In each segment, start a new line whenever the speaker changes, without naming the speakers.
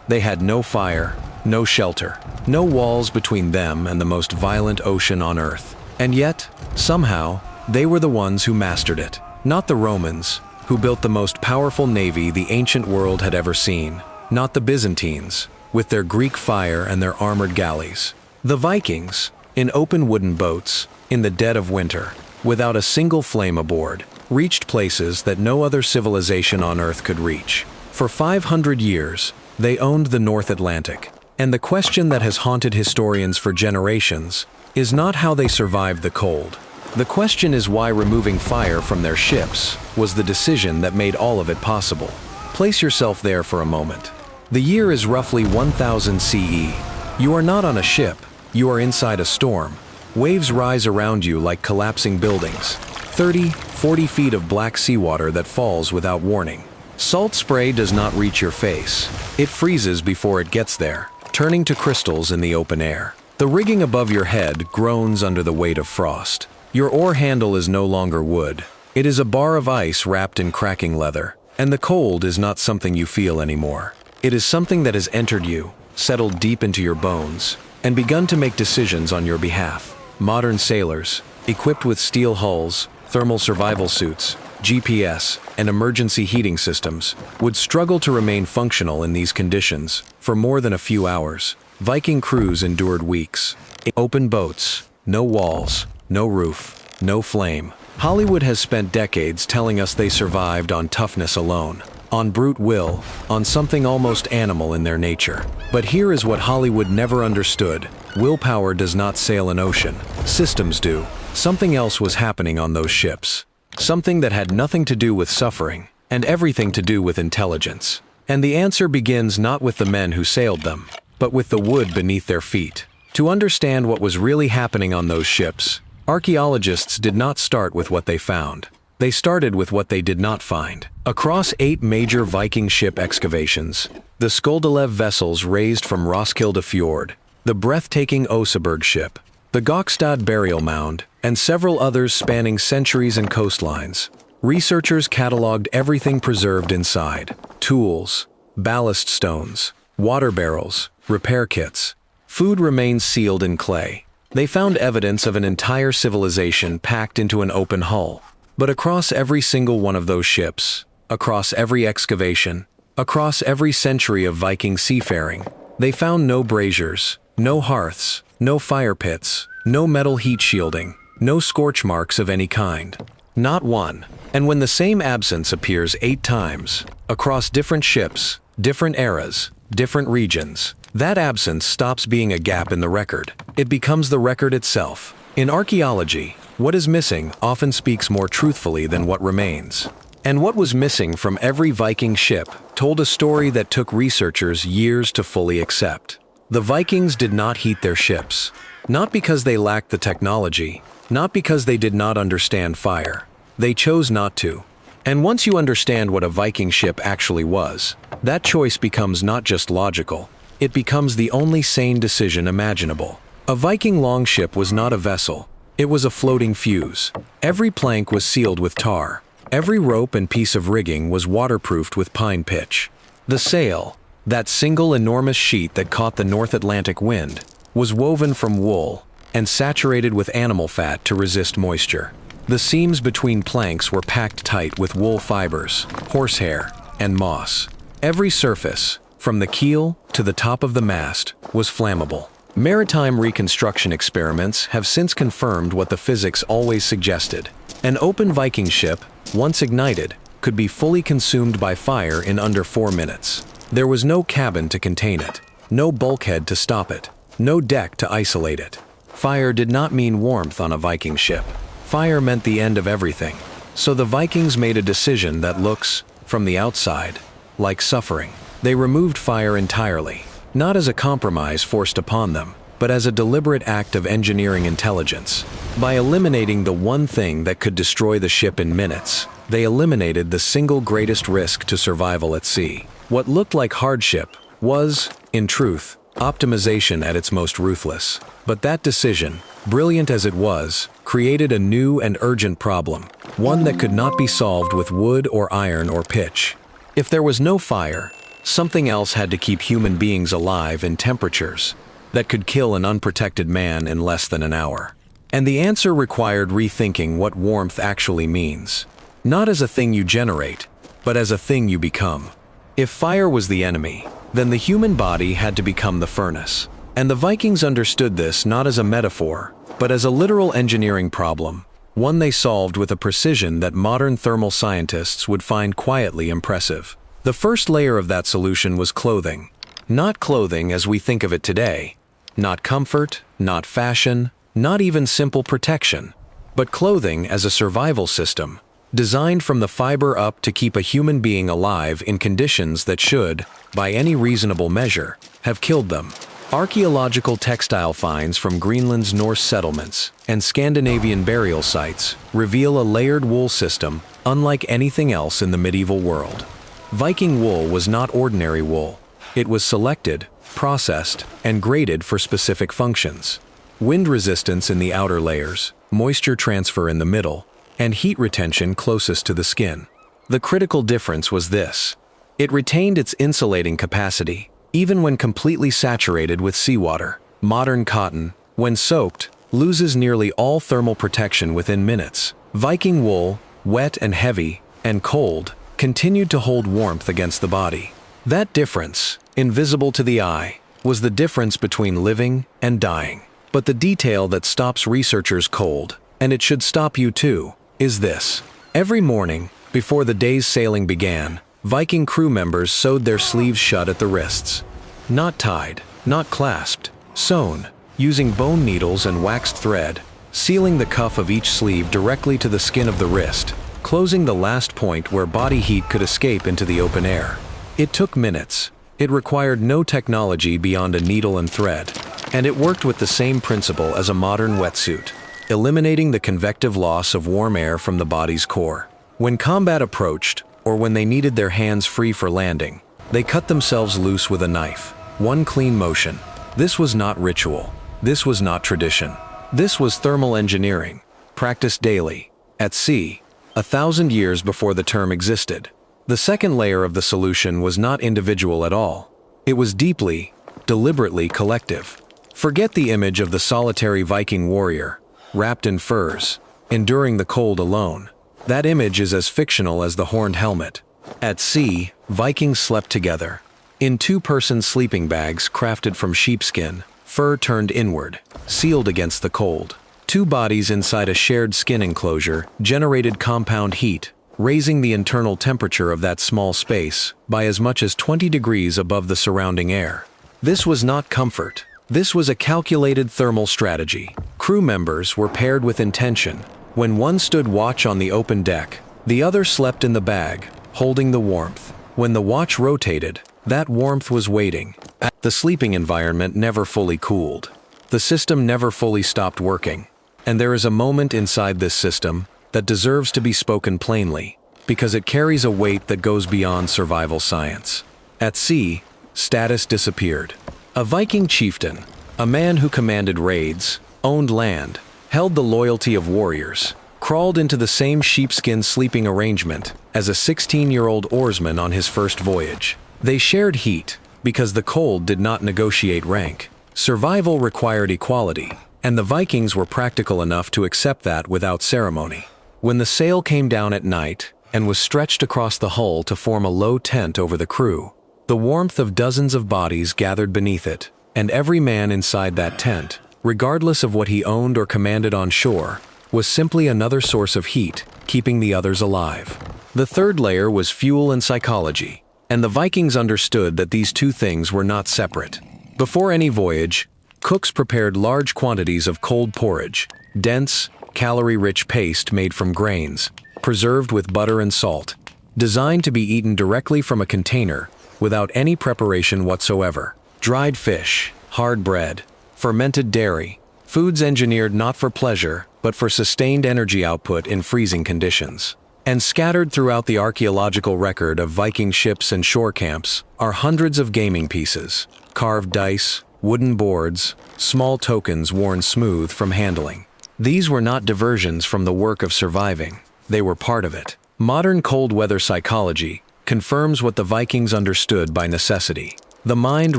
They had no fire, no shelter, no walls between them and the most violent ocean on Earth. And yet, somehow, they were the ones who mastered it. Not the Romans, who built the most powerful navy the ancient world had ever seen. Not the Byzantines, with their Greek fire and their armored galleys. The Vikings, in open wooden boats, in the dead of winter, without a single flame aboard, reached places that no other civilization on Earth could reach. For 500 years, they owned the North Atlantic. And the question that has haunted historians for generations is not how they survived the cold. The question is why removing fire from their ships was the decision that made all of it possible. Place yourself there for a moment. The year is roughly 1000 CE. You are not on a ship, you are inside a storm. Waves rise around you like collapsing buildings. 30, 40 feet of black seawater that falls without warning. Salt spray does not reach your face. It freezes before it gets there, turning to crystals in the open air. The rigging above your head groans under the weight of frost. Your oar handle is no longer wood. It is a bar of ice wrapped in cracking leather. And the cold is not something you feel anymore. It is something that has entered you, settled deep into your bones, and begun to make decisions on your behalf. Modern sailors, equipped with steel hulls, thermal survival suits, GPS, and emergency heating systems, would struggle to remain functional in these conditions for more than a few hours. Viking crews endured weeks. Open boats, no walls, no roof, no flame. Hollywood has spent decades telling us they survived on toughness alone, on brute will, on something almost animal in their nature. But here is what Hollywood never understood. Willpower does not sail an ocean. Systems do. Something else was happening on those ships. Something that had nothing to do with suffering, and everything to do with intelligence. And the answer begins not with the men who sailed them, but with the wood beneath their feet. To understand what was really happening on those ships, archaeologists did not start with what they found. They started with what they did not find. Across 8 major Viking ship excavations, the Skoldilev vessels raised from Roskilde Fjord, the breathtaking Oseberg ship, the Gokstad burial mound, and several others spanning centuries and coastlines, researchers cataloged everything preserved inside: tools, ballast stones, water barrels, repair kits. Food remains sealed in clay. They found evidence of an entire civilization packed into an open hull. But across every single one of those ships, across every excavation, across every century of Viking seafaring, they found no braziers, no hearths, no fire pits, no metal heat shielding, no scorch marks of any kind. Not one. And when the same absence appears 8 times, across different ships, different eras, different regions, that absence stops being a gap in the record. It becomes the record itself. In archaeology, what is missing often speaks more truthfully than what remains. And what was missing from every Viking ship told a story that took researchers years to fully accept. The Vikings did not heat their ships. Not because they lacked the technology, not because they did not understand fire. They chose not to. And once you understand what a Viking ship actually was, that choice becomes not just logical, it becomes the only sane decision imaginable. A Viking longship was not a vessel, it was a floating fuse. Every plank was sealed with tar. Every rope and piece of rigging was waterproofed with pine pitch. The sail, that single enormous sheet that caught the North Atlantic wind, was woven from wool and saturated with animal fat to resist moisture. The seams between planks were packed tight with wool fibers, horsehair, and moss. Every surface, from the keel to the top of the mast, was flammable. Maritime reconstruction experiments have since confirmed what the physics always suggested. An open Viking ship, once ignited, could be fully consumed by fire in under 4 minutes. There was no cabin to contain it, no bulkhead to stop it, no deck to isolate it. Fire did not mean warmth on a Viking ship. Fire meant the end of everything. So the Vikings made a decision that looks, from the outside, like suffering. They removed fire entirely, not as a compromise forced upon them, but as a deliberate act of engineering intelligence. By eliminating the one thing that could destroy the ship in minutes, they eliminated the single greatest risk to survival at sea. What looked like hardship was, in truth, optimization at its most ruthless. But that decision, brilliant as it was, created a new and urgent problem, one that could not be solved with wood or iron or pitch. If there was no fire, something else had to keep human beings alive in temperatures that could kill an unprotected man in less than an hour. And the answer required rethinking what warmth actually means. Not as a thing you generate, but as a thing you become. If fire was the enemy, then the human body had to become the furnace. And the Vikings understood this not as a metaphor, but as a literal engineering problem, one they solved with a precision that modern thermal scientists would find quietly impressive. The first layer of that solution was clothing. Not clothing as we think of it today. Not comfort, not fashion, not even simple protection, but clothing as a survival system, designed from the fiber up to keep a human being alive in conditions that should, by any reasonable measure, have killed them. Archaeological textile finds from Greenland's Norse settlements and Scandinavian burial sites reveal a layered wool system unlike anything else in the medieval world. Viking wool was not ordinary wool. It was selected, processed, and graded for specific functions. Wind resistance in the outer layers, moisture transfer in the middle, and heat retention closest to the skin. The critical difference was this: it retained its insulating capacity, even when completely saturated with seawater. Modern cotton, when soaked, loses nearly all thermal protection within minutes. Viking wool, wet and heavy, and cold, continued to hold warmth against the body. That difference, invisible to the eye, was the difference between living and dying. But the detail that stops researchers cold, and it should stop you too, is this. Every morning, before the day's sailing began, Viking crew members sewed their sleeves shut at the wrists. Not tied, not clasped, sewn, using bone needles and waxed thread, sealing the cuff of each sleeve directly to the skin of the wrist, closing the last point where body heat could escape into the open air. It took minutes. It required no technology beyond a needle and thread. And it worked with the same principle as a modern wetsuit, eliminating the convective loss of warm air from the body's core. When combat approached, or when they needed their hands free for landing, they cut themselves loose with a knife. One clean motion. This was not ritual. This was not tradition. This was thermal engineering, practiced daily, at sea, 1,000 years before the term existed. The second layer of the solution was not individual at all. It was deeply, deliberately collective. Forget the image of the solitary Viking warrior, wrapped in furs, enduring the cold alone. That image is as fictional as the horned helmet. At sea, Vikings slept together, in two-person sleeping bags crafted from sheepskin, fur turned inward, sealed against the cold. Two bodies inside a shared skin enclosure generated compound heat, raising the internal temperature of that small space by as much as 20 degrees above the surrounding air. This was not comfort. This was a calculated thermal strategy. Crew members were paired with intention. When one stood watch on the open deck, the other slept in the bag, holding the warmth. When the watch rotated, that warmth was waiting. The sleeping environment never fully cooled. The system never fully stopped working. And there is a moment inside this system that deserves to be spoken plainly, because it carries a weight that goes beyond survival science. At sea, status disappeared. A Viking chieftain, a man who commanded raids, owned land, held the loyalty of warriors, crawled into the same sheepskin sleeping arrangement as a 16-year-old oarsman on his first voyage. They shared heat because the cold did not negotiate rank. Survival required equality, and the Vikings were practical enough to accept that without ceremony. When the sail came down at night and was stretched across the hull to form a low tent over the crew, the warmth of dozens of bodies gathered beneath it, and every man inside that tent, regardless of what he owned or commanded on shore, was simply another source of heat, keeping the others alive. The third layer was fuel and psychology, and the Vikings understood that these two things were not separate. Before any voyage, cooks prepared large quantities of cold porridge, dense, calorie-rich paste made from grains, preserved with butter and salt, designed to be eaten directly from a container without any preparation whatsoever. Dried fish, hard bread, fermented dairy, foods engineered not for pleasure, but for sustained energy output in freezing conditions. And scattered throughout the archaeological record of Viking ships and shore camps are hundreds of gaming pieces, carved dice, wooden boards, small tokens worn smooth from handling. These were not diversions from the work of surviving. They were part of it. Modern cold weather psychology confirms what the Vikings understood by necessity. The mind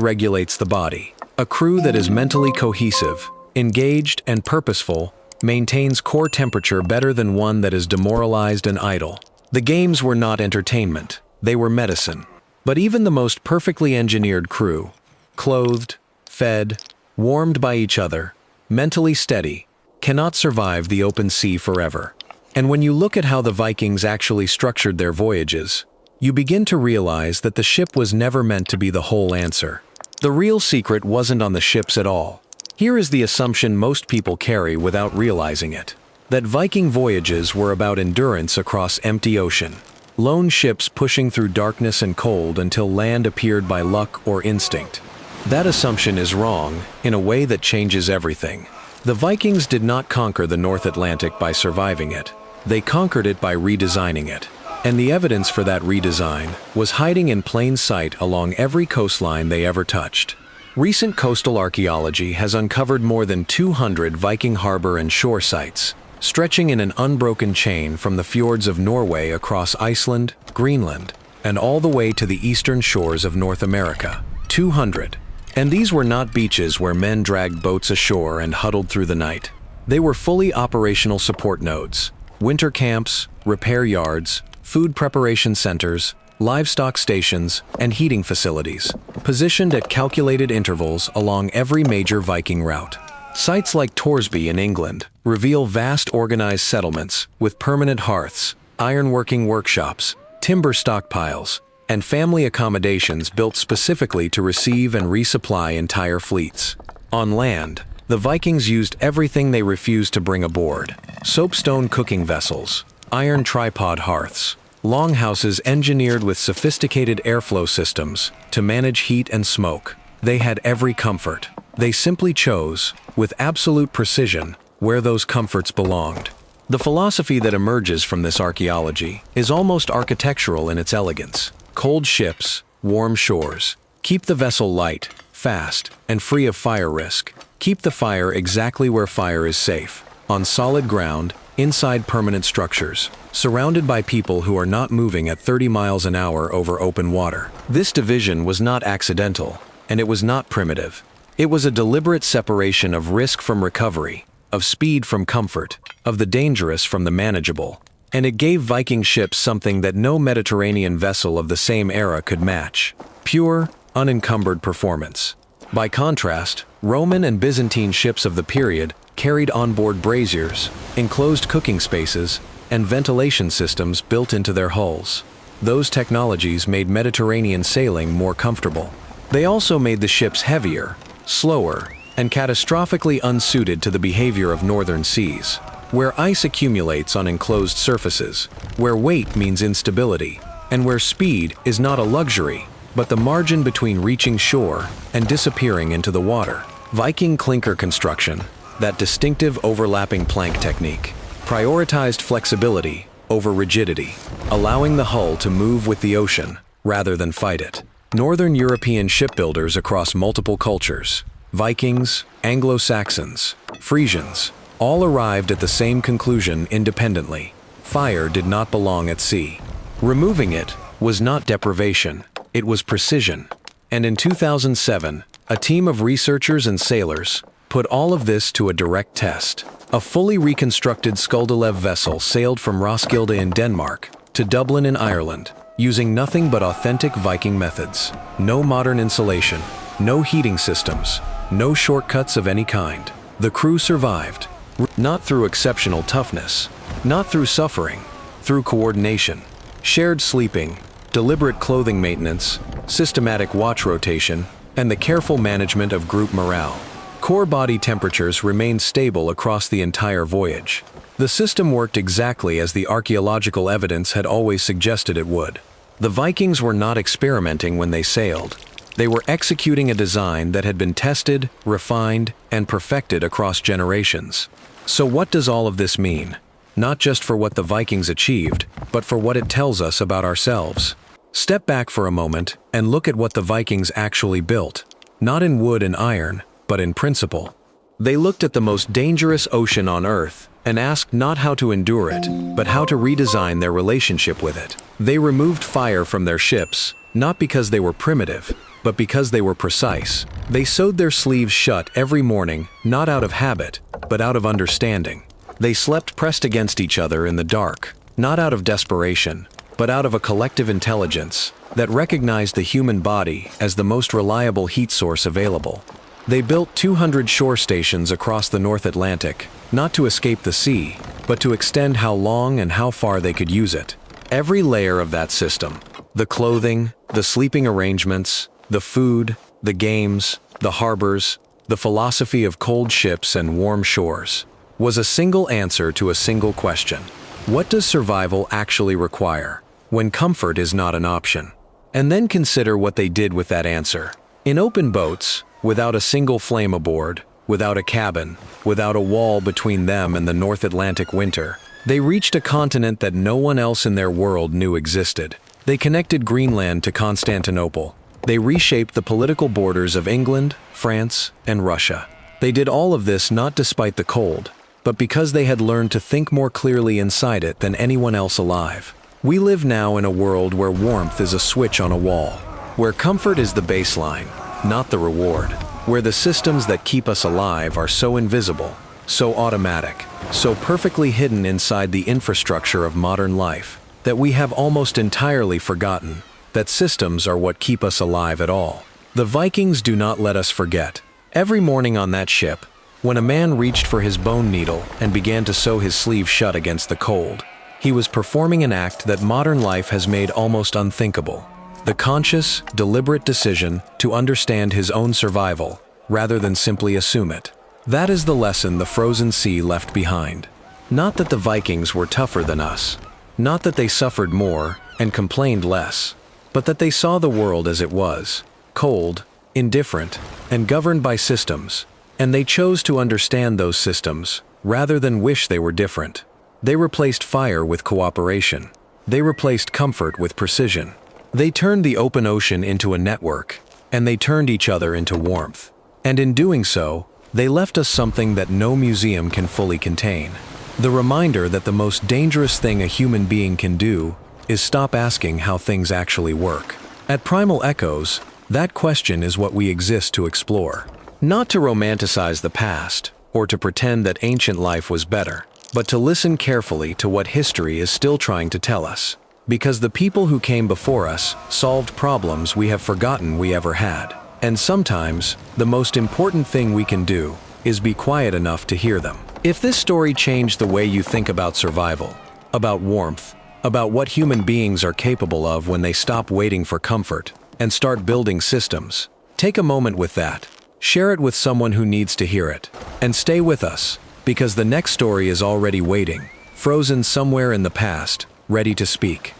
regulates the body. A crew that is mentally cohesive, engaged, and purposeful maintains core temperature better than one that is demoralized and idle. The games were not entertainment, they were medicine. But even the most perfectly engineered crew, clothed, fed, warmed by each other, mentally steady, cannot survive the open sea forever. And when you look at how the Vikings actually structured their voyages, you begin to realize that the ship was never meant to be the whole answer. The real secret wasn't on the ships at all. Here is the assumption most people carry without realizing it: that Viking voyages were about endurance across empty ocean. Lone ships pushing through darkness and cold until land appeared by luck or instinct. That assumption is wrong in a way that changes everything. The Vikings did not conquer the North Atlantic by surviving it. They conquered it by redesigning it. And the evidence for that redesign was hiding in plain sight along every coastline they ever touched. Recent coastal archaeology has uncovered more than 200 Viking harbor and shore sites, stretching in an unbroken chain from the fjords of Norway across Iceland, Greenland, and all the way to the eastern shores of North America. 200. And these were not beaches where men dragged boats ashore and huddled through the night. They were fully operational support nodes, winter camps, repair yards, food preparation centers, livestock stations, and heating facilities, positioned at calculated intervals along every major Viking route. Sites like Torsby in England reveal vast organized settlements with permanent hearths, ironworking workshops, timber stockpiles, and family accommodations built specifically to receive and resupply entire fleets. On land, the Vikings used everything they refused to bring aboard: soapstone cooking vessels, iron tripod hearths, longhouses engineered with sophisticated airflow systems to manage heat and smoke. They had every comfort. They simply chose, with absolute precision, where those comforts belonged. The philosophy that emerges from this archaeology is almost architectural in its elegance. Cold ships, warm shores. Keep the vessel light, fast, and free of fire risk. Keep the fire exactly where fire is safe, on solid ground, inside permanent structures, surrounded by people who are not moving at 30 miles an hour over open water. This division was not accidental, and it was not primitive. It was a deliberate separation of risk from recovery, of speed from comfort, of the dangerous from the manageable. And it gave Viking ships something that no Mediterranean vessel of the same era could match: pure, unencumbered performance. By contrast, Roman and Byzantine ships of the period carried onboard braziers, enclosed cooking spaces, and ventilation systems built into their hulls. Those technologies made Mediterranean sailing more comfortable. They also made the ships heavier, slower, and catastrophically unsuited to the behavior of northern seas, where ice accumulates on enclosed surfaces, where weight means instability, and where speed is not a luxury, but the margin between reaching shore and disappearing into the water. Viking clinker construction, that distinctive overlapping plank technique, prioritized flexibility over rigidity, allowing the hull to move with the ocean rather than fight it. Northern European shipbuilders across multiple cultures, Vikings, Anglo-Saxons, Frisians, all arrived at the same conclusion independently: fire did not belong at sea. Removing it was not deprivation, it was precision. And in 2007, a team of researchers and sailors put all of this to a direct test. A fully reconstructed Skulldalev vessel sailed from Roskilde in Denmark to Dublin in Ireland, using nothing but authentic Viking methods. No modern insulation, no heating systems, no shortcuts of any kind. The crew survived, not through exceptional toughness, not through suffering, through coordination, shared sleeping, deliberate clothing maintenance, systematic watch rotation, and the careful management of group morale. Core body temperatures remained stable across the entire voyage. The system worked exactly as the archaeological evidence had always suggested it would. The Vikings were not experimenting when they sailed. They were executing a design that had been tested, refined, and perfected across generations. So what does all of this mean? Not just for what the Vikings achieved, but for what it tells us about ourselves. Step back for a moment and look at what the Vikings actually built, not in wood and iron, but in principle. They looked at the most dangerous ocean on Earth and asked not how to endure it, but how to redesign their relationship with it. They removed fire from their ships, not because they were primitive, but because they were precise. They sewed their sleeves shut every morning, not out of habit, but out of understanding. They slept pressed against each other in the dark, not out of desperation, but out of a collective intelligence that recognized the human body as the most reliable heat source available. They built 200 shore stations across the North Atlantic, not to escape the sea, but to extend how long and how far they could use it. Every layer of that system, the clothing, the sleeping arrangements, the food, the games, the harbors, the philosophy of cold ships and warm shores, was a single answer to a single question. What does survival actually require, when comfort is not an option? And then consider what they did with that answer. In open boats, without a single flame aboard, without a cabin, without a wall between them and the North Atlantic winter, they reached a continent that no one else in their world knew existed. They connected Greenland to Constantinople. They reshaped the political borders of England, France, and Russia. They did all of this not despite the cold, but because they had learned to think more clearly inside it than anyone else alive. We live now in a world where warmth is a switch on a wall, where comfort is the baseline, not the reward, where the systems that keep us alive are so invisible, so automatic, so perfectly hidden inside the infrastructure of modern life, that we have almost entirely forgotten that systems are what keep us alive at all. The Vikings do not let us forget. Every morning on that ship, when a man reached for his bone needle and began to sew his sleeve shut against the cold, he was performing an act that modern life has made almost unthinkable. The conscious, deliberate decision to understand his own survival, rather than simply assume it. That is the lesson the frozen sea left behind. Not that the Vikings were tougher than us, not that they suffered more and complained less, but that they saw the world as it was, cold, indifferent, and governed by systems, and they chose to understand those systems, rather than wish they were different. They replaced fire with cooperation. They replaced comfort with precision. They turned the open ocean into a network, and they turned each other into warmth. And in doing so, they left us something that no museum can fully contain. The reminder that the most dangerous thing a human being can do is stop asking how things actually work. At Primal Echoes, that question is what we exist to explore. Not to romanticize the past, or to pretend that ancient life was better, but to listen carefully to what history is still trying to tell us. Because the people who came before us solved problems we have forgotten we ever had. And sometimes, the most important thing we can do is be quiet enough to hear them. If this story changed the way you think about survival, about warmth, about what human beings are capable of when they stop waiting for comfort and start building systems, take a moment with that. Share it with someone who needs to hear it. And stay with us, because the next story is already waiting, frozen somewhere in the past, ready to speak.